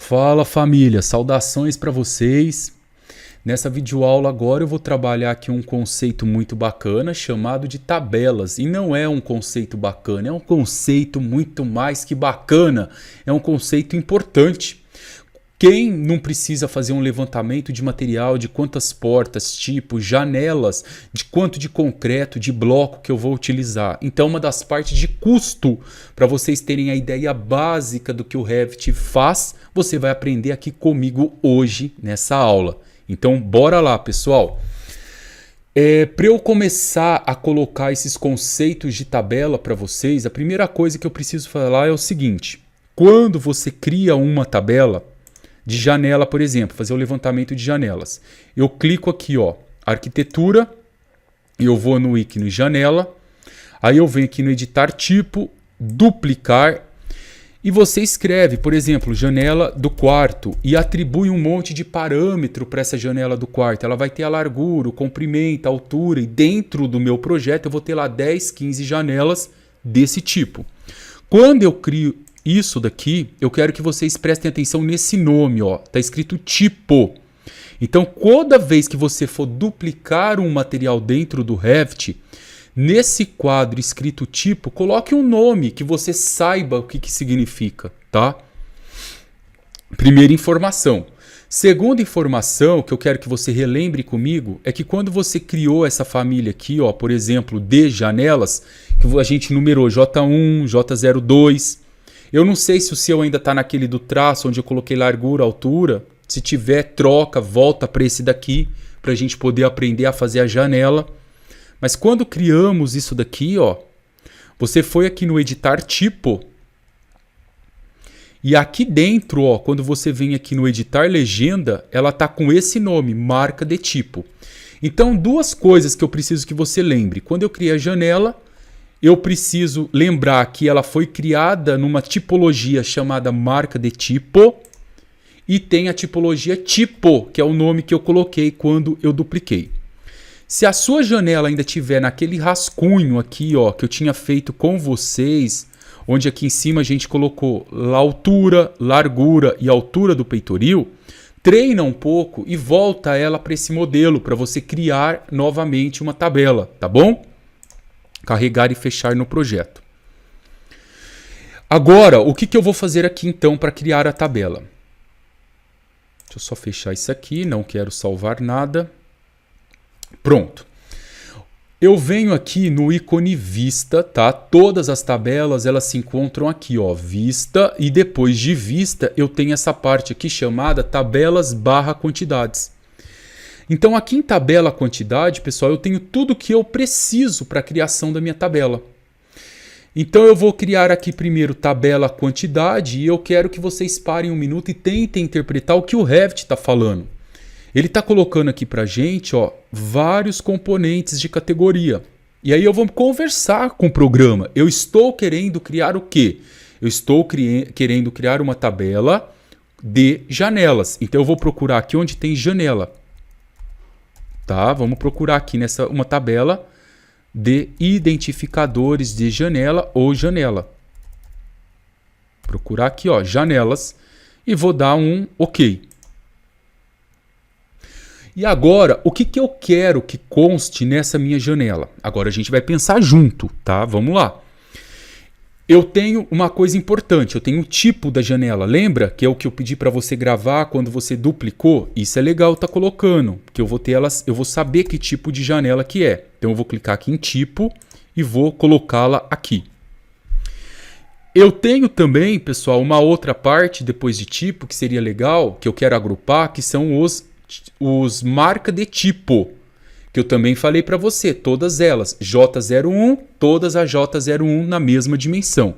Fala família, saudações para vocês. Nessa videoaula agora eu vou trabalhar aqui um conceito muito bacana chamado de tabelas. E não é um conceito bacana, é um conceito muito mais que bacana, é um conceito importante. Quem não precisa fazer um levantamento de material, de quantas portas, tipos, janelas, de quanto de concreto, de bloco que eu vou utilizar? Então, uma das partes de custo, para vocês terem a ideia básica do que o Revit faz, você vai aprender aqui comigo hoje nessa aula. Então, bora lá, pessoal. Para eu começar a colocar esses conceitos de tabela para vocês, a primeira coisa que eu preciso falar é o seguinte. Quando você cria uma tabela de janela, por exemplo, fazer o levantamento de janelas. Eu clico aqui, ó, arquitetura, eu vou no ícone janela, aí eu venho aqui no editar tipo, duplicar, e você escreve, por exemplo, janela do quarto, e atribui um monte de parâmetro para essa janela do quarto. Ela vai ter a largura, o comprimento, a altura, e dentro do meu projeto eu vou ter lá 10, 15 janelas desse tipo. Quando eu crio isso daqui, eu quero que vocês prestem atenção nesse nome, ó. Tá escrito tipo. Então, toda vez que você for duplicar um material dentro do Revit, nesse quadro escrito tipo, coloque um nome que você saiba o que significa, tá? Primeira informação. Segunda informação que eu quero que você relembre comigo é que quando você criou essa família aqui, ó, por exemplo, de janelas, que a gente numerou J1, J02, eu não sei se o seu ainda está naquele do traço, onde eu coloquei largura, altura. Se tiver, troca, volta para esse daqui, para a gente poder aprender a fazer a janela. Mas quando criamos isso daqui, ó, você foi aqui no editar tipo. E aqui dentro, ó, quando você vem aqui no editar legenda, ela está com esse nome, marca de tipo. Então, duas coisas que eu preciso que você lembre. Quando eu criei a janela, eu preciso lembrar que ela foi criada numa tipologia chamada marca de tipo e tem a tipologia tipo, que é o nome que eu coloquei quando eu dupliquei. Se a sua janela ainda tiver naquele rascunho aqui, ó, que eu tinha feito com vocês, onde aqui em cima a gente colocou a altura, largura e altura do peitoril, treina um pouco e volta ela para esse modelo, para você criar novamente uma tabela, tá bom? Carregar e fechar no projeto. Agora, o que eu vou fazer aqui então para criar a tabela? Deixa eu só fechar isso aqui, não quero salvar nada. Pronto. Eu venho aqui no ícone vista, tá? Todas as tabelas elas se encontram aqui, ó, vista, e depois de vista eu tenho essa parte aqui chamada tabelas/quantidades. Então aqui em tabela quantidade, pessoal, eu tenho tudo que eu preciso para a criação da minha tabela. Então eu vou criar aqui primeiro tabela quantidade e eu quero que vocês parem um minuto e tentem interpretar o que o Revit está falando. Ele está colocando aqui para a gente, ó, vários componentes de categoria. E aí eu vou conversar com o programa. Eu estou querendo criar o quê? Eu estou querendo criar uma tabela de janelas. Então eu vou procurar aqui onde tem janela. Tá? Vamos procurar aqui nessa uma tabela de identificadores de janela ou janela. Procurar aqui, ó, janelas e vou dar um OK. E agora, o que eu quero que conste nessa minha janela? Agora a gente vai pensar junto, tá? Vamos lá. Eu tenho uma coisa importante, eu tenho o tipo da janela, lembra? Que é o que eu pedi para você gravar quando você duplicou? Isso é legal tá colocando, porque eu vou ter elas, eu vou saber que tipo de janela que é. Então eu vou clicar aqui em tipo e vou colocá-la aqui. Eu tenho também, pessoal, uma outra parte depois de tipo que seria legal, que eu quero agrupar, que são os marca de tipo. Que eu também falei para você, todas elas, J01, todas as J01 na mesma dimensão.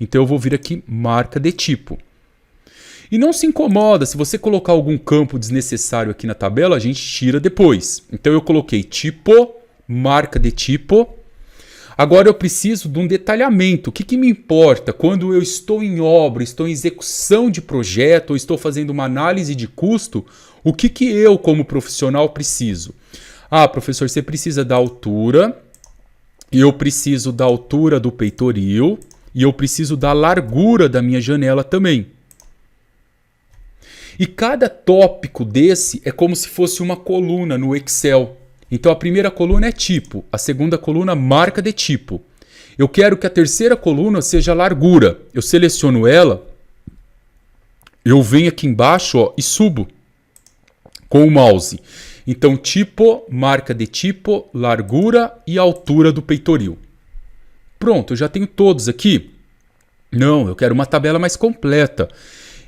Então eu vou vir aqui, marca de tipo. E não se incomoda, se você colocar algum campo desnecessário aqui na tabela, a gente tira depois. Então eu coloquei tipo, marca de tipo. Agora eu preciso de um detalhamento. O que me importa quando eu estou em obra, estou em execução de projeto, ou estou fazendo uma análise de custo, o que eu como profissional preciso? Ah, professor, você precisa da altura, e eu preciso da altura do peitoril, e eu preciso da largura da minha janela também. E cada tópico desse é como se fosse uma coluna no Excel. Então a primeira coluna é tipo, a segunda coluna marca de tipo. Eu quero que a terceira coluna seja largura. Eu seleciono ela, eu venho aqui embaixo, ó, e subo com o mouse. Então tipo, marca de tipo, largura e altura do peitoril. Pronto, eu já tenho todos aqui. Não, eu quero uma tabela mais completa.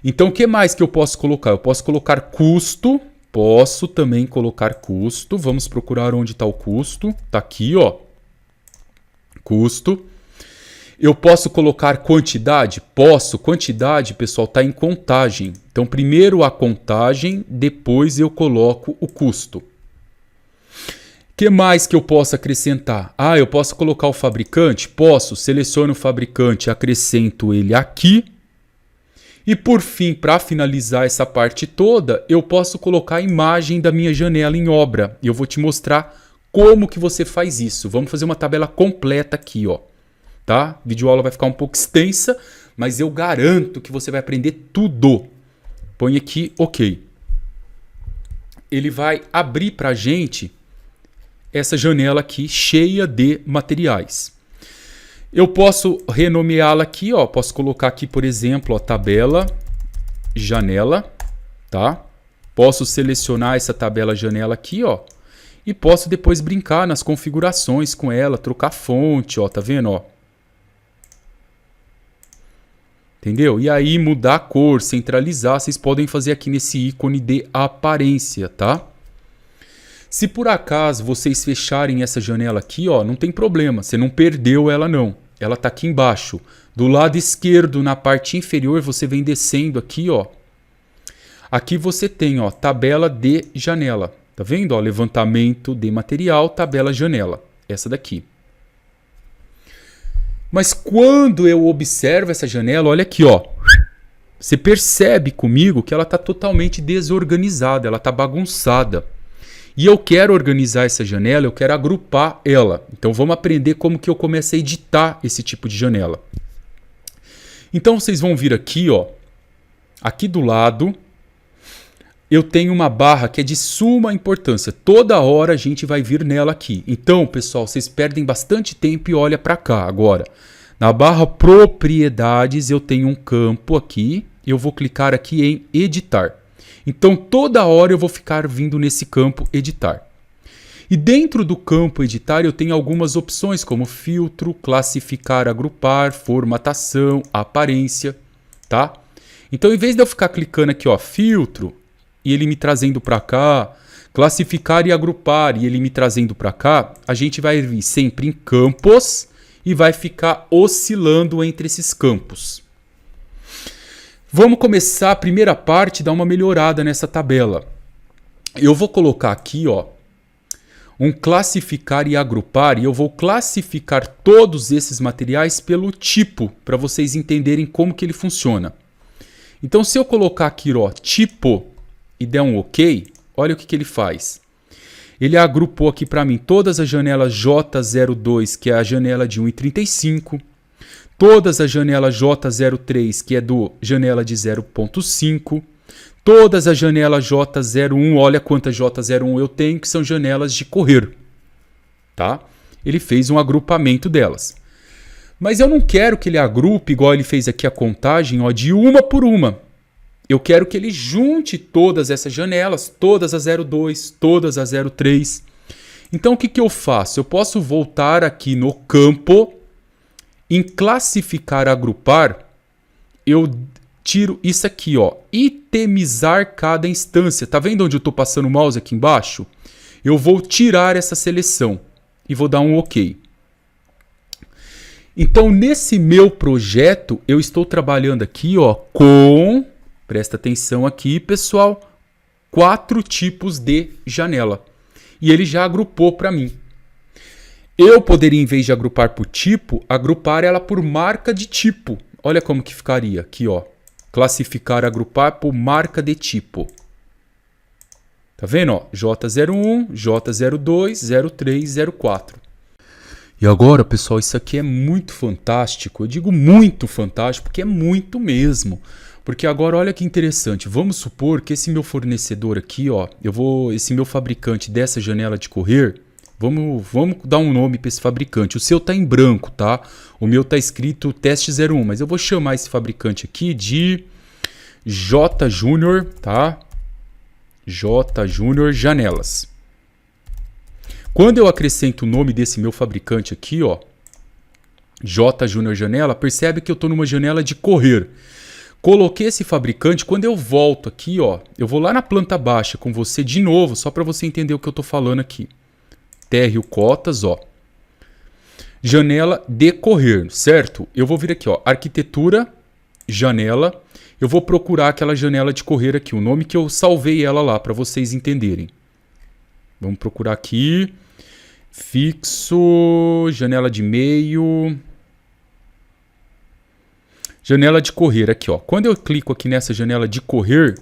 Então o que mais que eu posso colocar? Eu posso colocar custo. Posso também colocar custo. Vamos procurar onde está o custo. Está aqui, ó. Custo. Eu posso colocar quantidade? Posso. Quantidade, pessoal, está em contagem. Então, primeiro a contagem, depois eu coloco o custo. O que mais que eu posso acrescentar? Eu posso colocar o fabricante? Posso. Seleciono o fabricante, acrescento ele aqui. E por fim, para finalizar essa parte toda, eu posso colocar a imagem da minha janela em obra. E eu vou te mostrar como que você faz isso. Vamos fazer uma tabela completa aqui, ó. Tá? A videoaula vai ficar um pouco extensa, mas eu garanto que você vai aprender tudo. Põe aqui, ok. Ele vai abrir para a gente essa janela aqui cheia de materiais. Eu posso renomeá-la aqui, ó. Posso colocar aqui, por exemplo, ó, tabela janela, tá? Posso selecionar essa tabela janela aqui, ó. E posso depois brincar nas configurações com ela, trocar fonte, ó, tá vendo, ó? Entendeu? E aí mudar a cor, centralizar, vocês podem fazer aqui nesse ícone de aparência, tá? Se por acaso vocês fecharem essa janela aqui, ó, não tem problema, você não perdeu ela não. Ela tá aqui embaixo. Do lado esquerdo, na parte inferior, você vem descendo aqui, ó. Aqui você tem, ó, tabela de janela. Tá vendo? Ó, levantamento de material, tabela janela. Essa daqui. Mas quando eu observo essa janela, olha aqui, ó. Você percebe comigo que ela tá totalmente desorganizada, ela tá bagunçada. E eu quero organizar essa janela, eu quero agrupar ela. Então vamos aprender como que eu começo a editar esse tipo de janela. Então vocês vão vir aqui, ó. Aqui do lado, eu tenho uma barra que é de suma importância. Toda hora a gente vai vir nela aqui. Então, pessoal, vocês perdem bastante tempo e olha para cá agora. Na barra propriedades eu tenho um campo aqui. Eu vou clicar aqui em editar. Então, toda hora eu vou ficar vindo nesse campo editar. E dentro do campo editar eu tenho algumas opções como filtro, classificar, agrupar, formatação, aparência, tá? Então, em vez de eu ficar clicando aqui, ó, filtro, e ele me trazendo para cá, classificar e agrupar, e ele me trazendo para cá, a gente vai vir sempre em campos e vai ficar oscilando entre esses campos. Vamos começar a primeira parte, dar uma melhorada nessa tabela. Eu vou colocar aqui, ó, um classificar e agrupar, e eu vou classificar todos esses materiais pelo tipo, para vocês entenderem como que ele funciona. Então, se eu colocar aqui, ó, tipo, e der um OK, olha o que ele faz. Ele agrupou aqui para mim todas as janelas J02, que é a janela de 1,35, todas as janelas J03, que é do janela de 0,5, todas as janelas J01, olha quantas J01 eu tenho, que são janelas de correr, tá? Ele fez um agrupamento delas. Mas eu não quero que ele agrupe, igual ele fez aqui a contagem, ó, de uma por uma. Eu quero que ele junte todas essas janelas, todas as 02, todas as 03. Então o que eu faço? Eu posso voltar aqui no campo, em classificar, agrupar, eu tiro isso aqui, ó, itemizar cada instância. Tá vendo onde eu estou passando o mouse aqui embaixo? Eu vou tirar essa seleção e vou dar um OK. Então, nesse meu projeto, eu estou trabalhando aqui, ó, com, presta atenção aqui, pessoal, 4 tipos de janela. E ele já agrupou para mim. Eu poderia, em vez de agrupar por tipo, agrupar ela por marca de tipo. Olha como que ficaria aqui, ó. Classificar, agrupar por marca de tipo. Tá vendo, ó? J01, J02, 03, 04. E agora, pessoal, isso aqui é muito fantástico. Eu digo muito fantástico porque é muito mesmo. Porque agora olha que interessante, vamos supor que esse meu fornecedor aqui, ó, esse meu fabricante dessa janela de correr, vamos dar um nome para esse fabricante. O seu tá em branco, tá? O meu tá escrito teste 01, mas eu vou chamar esse fabricante aqui de J Júnior, tá? J Júnior Janelas. Quando eu acrescento o nome desse meu fabricante aqui, ó, J Júnior Janela, percebe que eu tô numa janela de correr. Coloquei esse fabricante, quando eu volto aqui, ó, eu vou lá na planta baixa com você de novo, só para você entender o que eu tô falando aqui. Térreo cotas, ó. Janela de correr, certo? Eu vou vir aqui, ó, arquitetura, janela. Eu vou procurar aquela janela de correr aqui, o nome que eu salvei ela lá para vocês entenderem. Vamos procurar aqui. Fixo, janela de meio. Janela de correr aqui, ó. Quando eu clico aqui nessa janela de correr,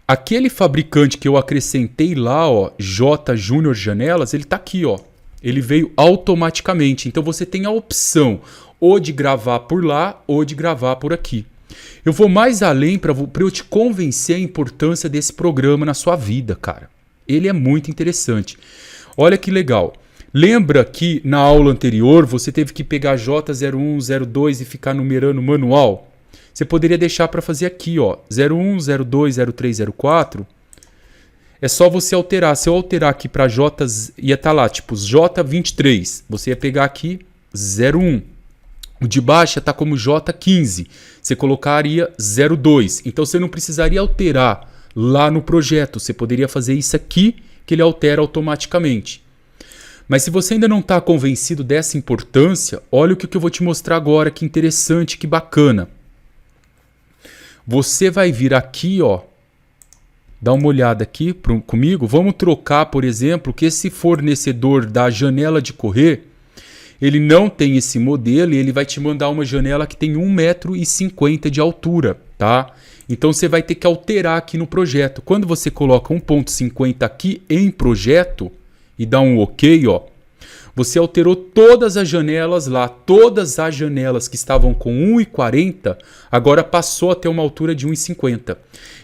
aquele fabricante que eu acrescentei lá, ó, J Júnior Janelas, ele tá aqui, ó. Ele veio automaticamente. Então você tem a opção ou de gravar por lá ou de gravar por aqui. Eu vou mais além para eu te convencer a importância desse programa na sua vida, cara. Ele é muito interessante. Olha que legal. Lembra que na aula anterior você teve que pegar J01, 02 e ficar numerando manual? Você poderia deixar para fazer aqui, ó, 01, 02, 03, 04. É só você alterar. Se eu alterar aqui para J, ia estar lá, tipo J23. Você ia pegar aqui 01. O de baixo está como J15. Você colocaria 02. Então você não precisaria alterar lá no projeto. Você poderia fazer isso aqui, que ele altera automaticamente. Mas se você ainda não está convencido dessa importância, olha o que eu vou te mostrar agora, que interessante, que bacana. Você vai vir aqui, ó, dá uma olhada aqui comigo. Vamos trocar, por exemplo, que esse fornecedor da janela de correr, ele não tem esse modelo e ele vai te mandar uma janela que tem 1,50 m de altura, tá? Então você vai ter que alterar aqui no projeto. Quando você coloca 1,50 aqui em projeto e dá um OK, ó, você alterou todas as janelas lá, todas as janelas que estavam com 1,40, agora passou a ter uma altura de 1,50.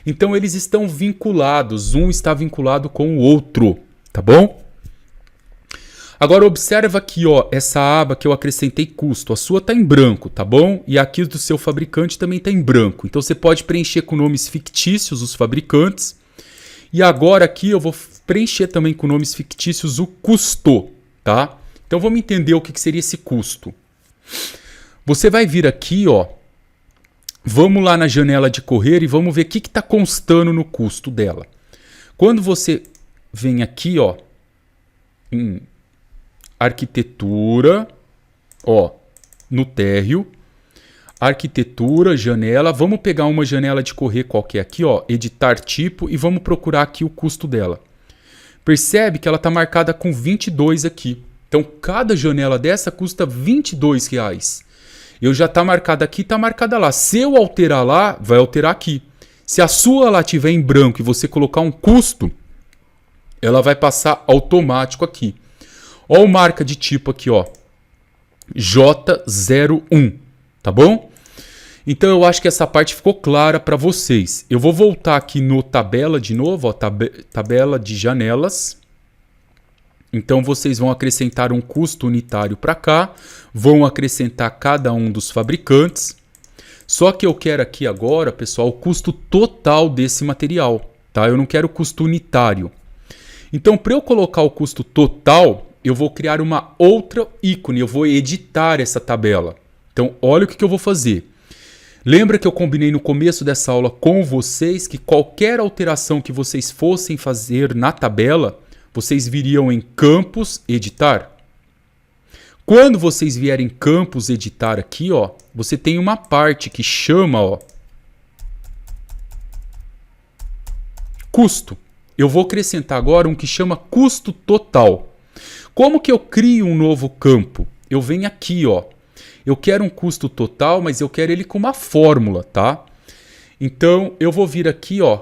Então eles estão vinculados, um está vinculado com o outro, tá bom? Agora observa aqui, ó, essa aba que eu acrescentei custo, a sua está em branco, tá bom? E aqui do seu fabricante também está em branco. Então você pode preencher com nomes fictícios os fabricantes. E agora aqui eu vou preencher também com nomes fictícios o custo, tá? Então vamos entender o que seria esse custo. Você vai vir aqui, ó, vamos lá na janela de correr e vamos ver o que está constando no custo dela. Quando você vem aqui, ó, em arquitetura, ó, no térreo, arquitetura, janela, vamos pegar uma janela de correr qualquer aqui, ó, editar tipo e vamos procurar aqui o custo dela. Percebe que ela está marcada com 22 aqui. Então cada janela dessa custa R$22. Eu já está marcada aqui, está marcada lá. Se eu alterar lá, vai alterar aqui. Se a sua lá estiver em branco e você colocar um custo, ela vai passar automático aqui. Ó, a marca de tipo aqui, ó, J01, tá bom? Então eu acho que essa parte ficou clara para vocês. Eu vou voltar aqui no tabela de novo, ó, tabela de janelas. Então vocês vão acrescentar um custo unitário para cá, vão acrescentar cada um dos fabricantes. Só que eu quero aqui agora, pessoal, o custo total desse material, tá? Eu não quero custo unitário. Então, para eu colocar o custo total, eu vou criar uma outra ícone, eu vou editar essa tabela. Então, olha o que eu vou fazer. Lembra que eu combinei no começo dessa aula com vocês que qualquer alteração que vocês fossem fazer na tabela, vocês viriam em campos, editar. Quando vocês vierem em campos, editar aqui, ó, você tem uma parte que chama, ó, custo. Eu vou acrescentar agora um que chama custo total. Como que eu crio um novo campo? Eu venho aqui, ó. Eu quero um custo total, mas eu quero ele com uma fórmula, tá? Então, eu vou vir aqui, ó.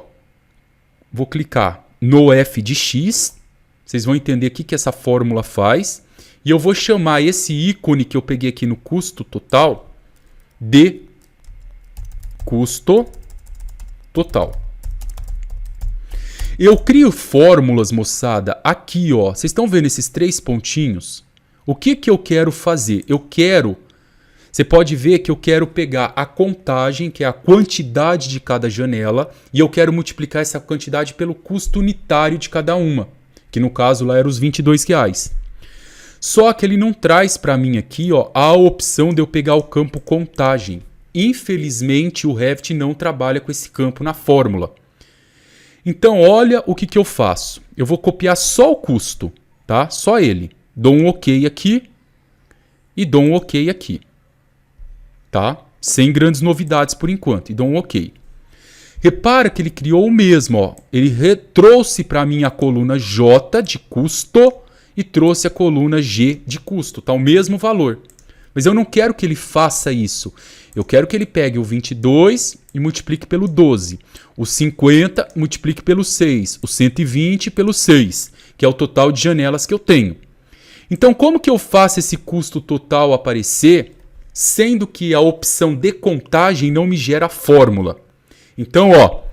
Vou clicar no f de x. Vocês vão entender o que essa fórmula faz. E eu vou chamar esse ícone que eu peguei aqui no custo total de custo total. Eu crio fórmulas, moçada, aqui, ó. Vocês estão vendo esses 3 pontinhos? O que que eu quero fazer? Você pode ver que eu quero pegar a contagem, que é a quantidade de cada janela, e eu quero multiplicar essa quantidade pelo custo unitário de cada uma, que no caso lá era os R$22. Só que ele não traz para mim aqui, ó, a opção de eu pegar o campo contagem. Infelizmente, o Revit não trabalha com esse campo na fórmula. Então, olha o que que eu faço. Eu vou copiar só o custo, tá? Só ele. Dou um OK aqui e dou um OK aqui. Tá? Sem grandes novidades por enquanto. E dou um OK. Repara que ele criou o mesmo, ó. Ele trouxe para mim a coluna J de custo e trouxe a coluna G de custo. Tá? O mesmo valor. Mas eu não quero que ele faça isso. Eu quero que ele pegue o 22 e multiplique pelo 12. O 50 multiplique pelo 6. O 120 pelo 6, que é o total de janelas que eu tenho. Então, como que eu faço esse custo total aparecer, sendo que a opção de contagem não me gera a fórmula? Então, ó,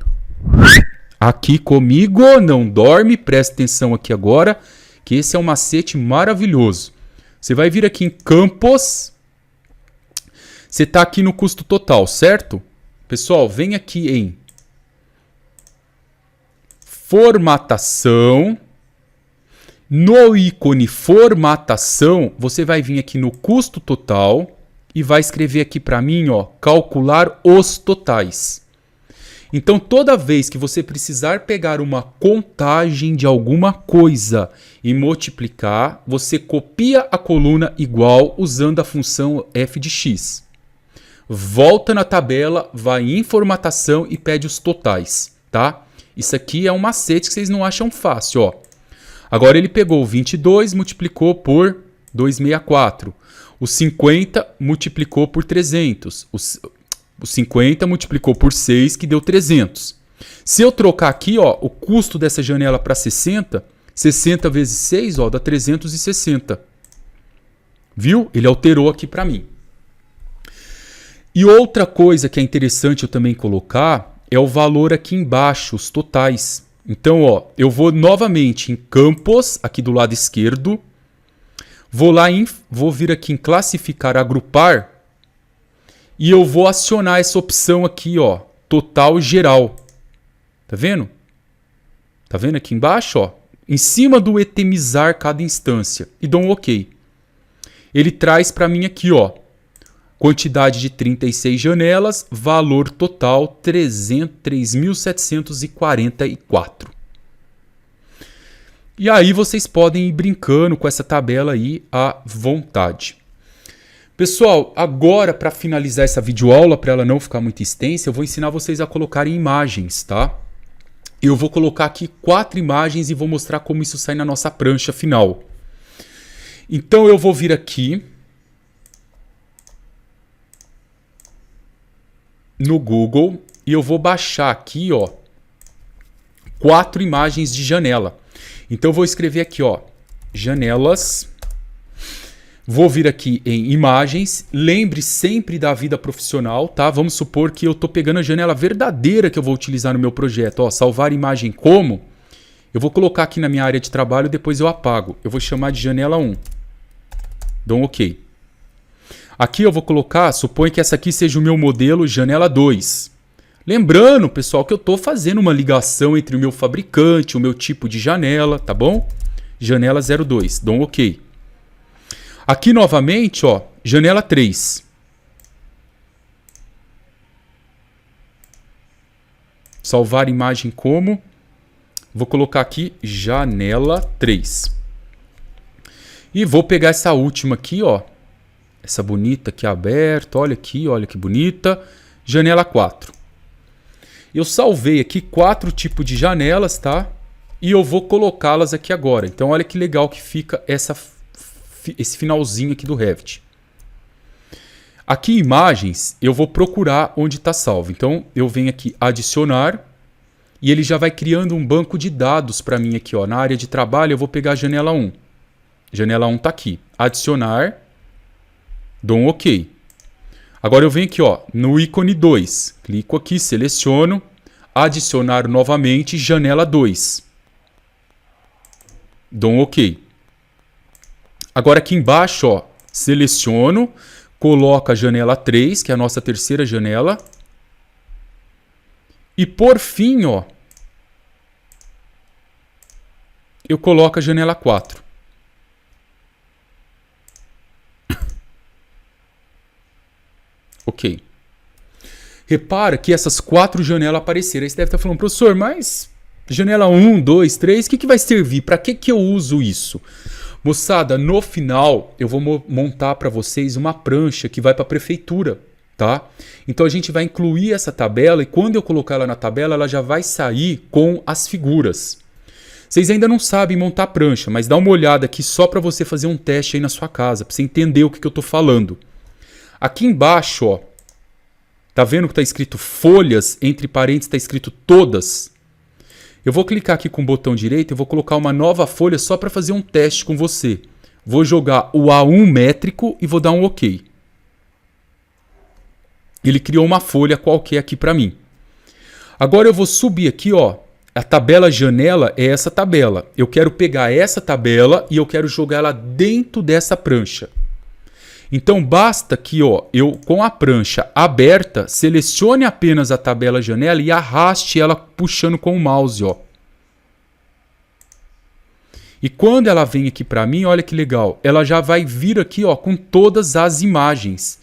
aqui comigo, não dorme, presta atenção aqui agora, que esse é um macete maravilhoso. Você vai vir aqui em Campos. Você está aqui no custo total, certo? Pessoal, vem aqui em Formatação. No ícone Formatação, você vai vir aqui no custo total e vai escrever aqui para mim, ó, calcular os totais. Então, toda vez que você precisar pegar uma contagem de alguma coisa e multiplicar, você copia a coluna igual usando a função f de x. Volta na tabela, vai em formatação e pede os totais, tá? Isso aqui é um macete que vocês não acham fácil, ó. Agora ele pegou o 22, multiplicou por 264. O 50 multiplicou por 300. O 50 multiplicou por 6, que deu 300. Se eu trocar aqui, ó, o custo dessa janela para 60, 60 vezes 6, ó, dá 360. Viu? Ele alterou aqui para mim. E outra coisa que é interessante eu também colocar é o valor aqui embaixo, os totais. Então, ó, eu vou novamente em Campos, aqui do lado esquerdo. Vou vir aqui em Classificar, Agrupar. E eu vou acionar essa opção aqui, ó, Total Geral. Tá vendo? Tá vendo aqui embaixo, ó? Em cima do itemizar cada instância. E dou um OK. Ele traz para mim aqui, ó, quantidade de 36 janelas, valor total 3.744. E aí vocês podem ir brincando com essa tabela aí à vontade. Pessoal, agora para finalizar essa videoaula, para ela não ficar muito extensa, eu vou ensinar vocês a colocarem imagens, tá? Eu vou colocar aqui 4 imagens e vou mostrar como isso sai na nossa prancha final. Então eu vou vir aqui no Google e eu vou baixar aqui, ó, 4 imagens de janela. Então eu vou escrever aqui, ó, janelas. Vou vir aqui em imagens. Lembre sempre da vida profissional, tá? Vamos supor que eu tô pegando a janela verdadeira que eu vou utilizar no meu projeto, ó, salvar imagem como. Eu vou colocar aqui na minha área de trabalho, depois eu apago. Eu vou chamar de janela 1. Dou um OK. Aqui eu vou colocar, suponho que essa aqui seja o meu modelo janela 2. Lembrando, pessoal, que eu estou fazendo uma ligação entre o meu fabricante, o meu tipo de janela, tá bom? Janela 02, dou um OK. Aqui novamente, ó, janela 3. Salvar imagem como. Vou colocar aqui janela 3. E vou pegar essa última aqui, ó. Essa bonita aqui aberta, olha aqui, olha que bonita. Janela 4. Eu salvei aqui 4 tipos de janelas, tá? E eu vou colocá-las aqui agora. Então olha que legal que fica esse finalzinho aqui do Revit. Aqui em imagens, eu vou procurar onde está salvo. Então eu venho aqui adicionar e ele já vai criando um banco de dados para mim aqui, ó. Na área de trabalho eu vou pegar a janela 1. Janela 1 está aqui. Adicionar. Dou um OK. Agora eu venho aqui, ó, no ícone 2. Clico aqui, seleciono, adicionar novamente, janela 2. Dou um OK. Agora aqui embaixo, ó, seleciono, coloco a janela 3, que é a nossa terceira janela. E por fim, ó, eu coloco a janela 4. Ok. Repara que essas 4 janelas apareceram. Aí você deve estar falando, professor, mas janela 1, 2, 3, o que vai servir? Para que eu uso isso? Moçada, no final eu vou montar para vocês uma prancha que vai para a prefeitura, tá? Então a gente vai incluir essa tabela e quando eu colocar ela na tabela, ela já vai sair com as figuras. Vocês ainda não sabem montar prancha, mas dá uma olhada aqui só para você fazer um teste aí na sua casa, para você entender o que eu estou falando. Aqui embaixo, ó, tá vendo que está escrito folhas, entre parênteses está escrito todas? Eu vou clicar aqui com o botão direito e vou colocar uma nova folha só para fazer um teste com você. Vou jogar o A1 métrico e vou dar um OK. Ele criou uma folha qualquer aqui para mim. Agora eu vou subir aqui, ó. A tabela janela é essa tabela. Eu quero pegar essa tabela e eu quero jogar ela dentro dessa prancha. Então basta que, ó, eu com a prancha aberta, selecione apenas a tabela janela e arraste ela puxando com o mouse, ó. E quando ela vem aqui para mim, olha que legal, ela já vai vir aqui, ó, com todas as imagens.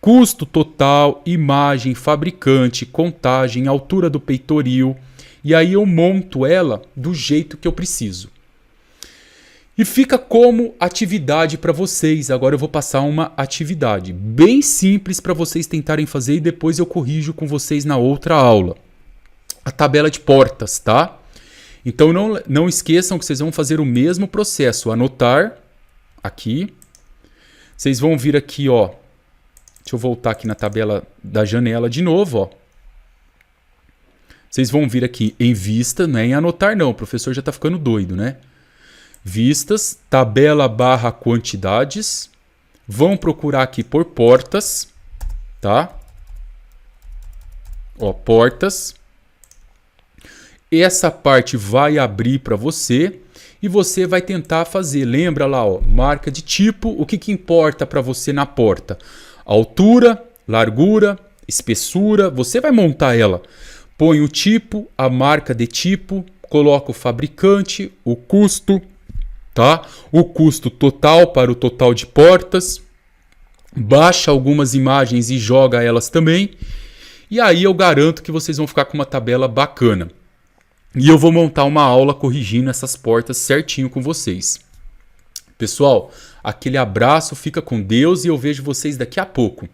Custo total, imagem, fabricante, contagem, altura do peitoril. E aí eu monto ela do jeito que eu preciso. E fica como atividade para vocês. Agora eu vou passar uma atividade bem simples para vocês tentarem fazer e depois eu corrijo com vocês na outra aula. A tabela de portas, tá? Então não esqueçam que vocês vão fazer o mesmo processo. Anotar aqui. Vocês vão vir aqui, ó. Deixa eu voltar aqui na tabela da janela de novo, ó. Vocês vão vir aqui em vista, não é em anotar não, o professor já está ficando doido, né? Vistas, tabela barra quantidades, vão procurar aqui por portas, tá? Ó, portas. Essa parte vai abrir para você e você vai tentar fazer, lembra lá, ó, marca de tipo, o que importa para você na porta? Altura, largura, espessura, você vai montar ela. Põe o tipo, a marca de tipo, coloca o fabricante, o custo, tá? O custo total para o total de portas. Baixa algumas imagens e joga elas também. E aí eu garanto que vocês vão ficar com uma tabela bacana. E eu vou montar uma aula corrigindo essas portas certinho com vocês. Pessoal, aquele abraço, fica com Deus e eu vejo vocês daqui a pouco.